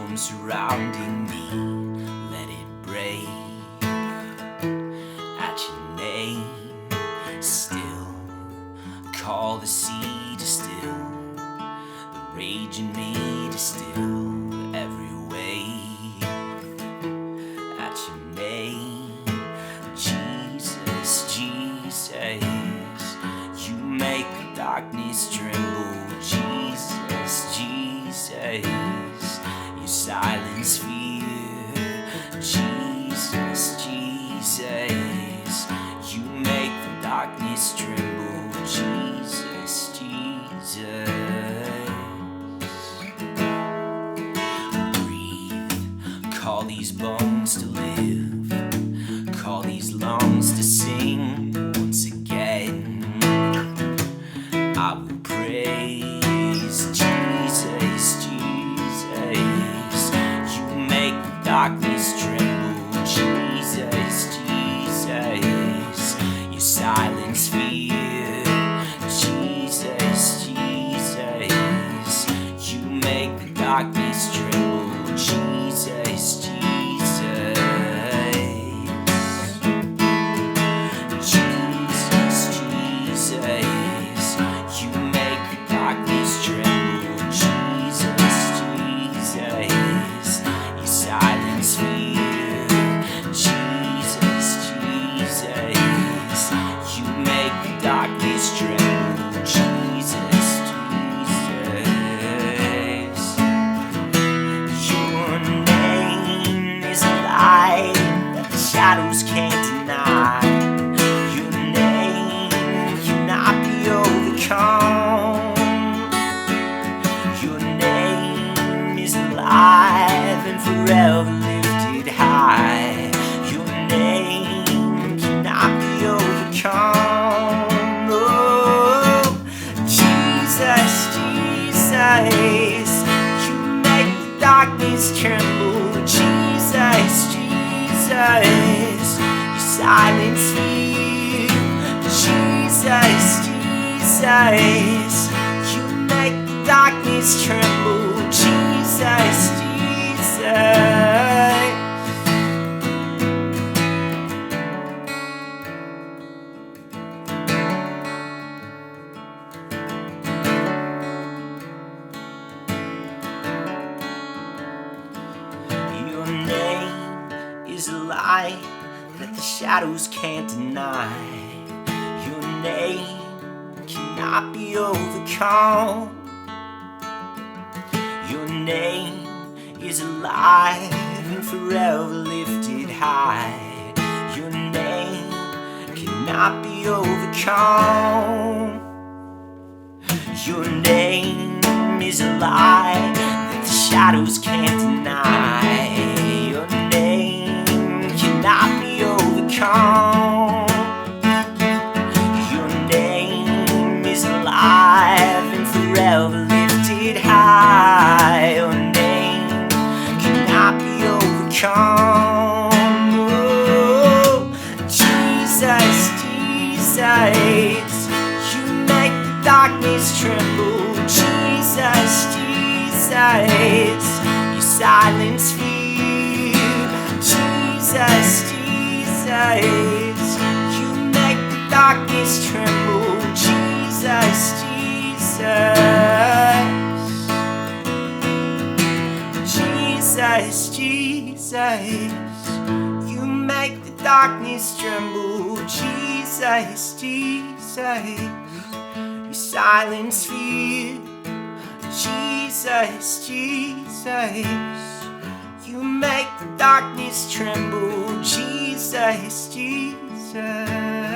storm surrounding me, let it break at your name. Still call the sea to still the rage in me, to still every wave at your name. Jesus, Jesus, you make the darkness tremble. Jesus, Jesus, you silence fear. Jesus, Jesus, you make the darkness tremble. Jesus, Jesus. Breathe, call these bones to live, call these lungs to sing once again. I will praise Jesus, Jesus, you make the darkness tremble. Jesus, Jesus, you silence fear. Jesus, Jesus, you make the darkness tremble. Jesus, Jesus. Shadows can't deny. Your name cannot be overcome. Your name is alive and forever lifted high. Your name cannot be overcome. Oh, Jesus, Jesus, you make the darkness tremble. Jesus, Jesus, you silence fear. Jesus, Jesus, you make the darkness tremble. Jesus, Jesus. Your name is a light that the shadows can't deny. Your name cannot be overcome. Your name is alive and forever lifted high. Your name cannot be overcome. Your name is alive that the shadows can't deny. Your name cannot be overcome. Your name is alive and forever lifted high. Your name cannot be overcome. Oh, Jesus, Jesus, you make the darkness tremble. Jesus, Jesus, you silence fear. Jesus, Jesus, you make the darkness tremble. Jesus, Jesus, Jesus, Jesus, you make the darkness tremble. Jesus, Jesus, you silence fear. Jesus, Jesus, you make the darkness tremble. Jesus, Jesus.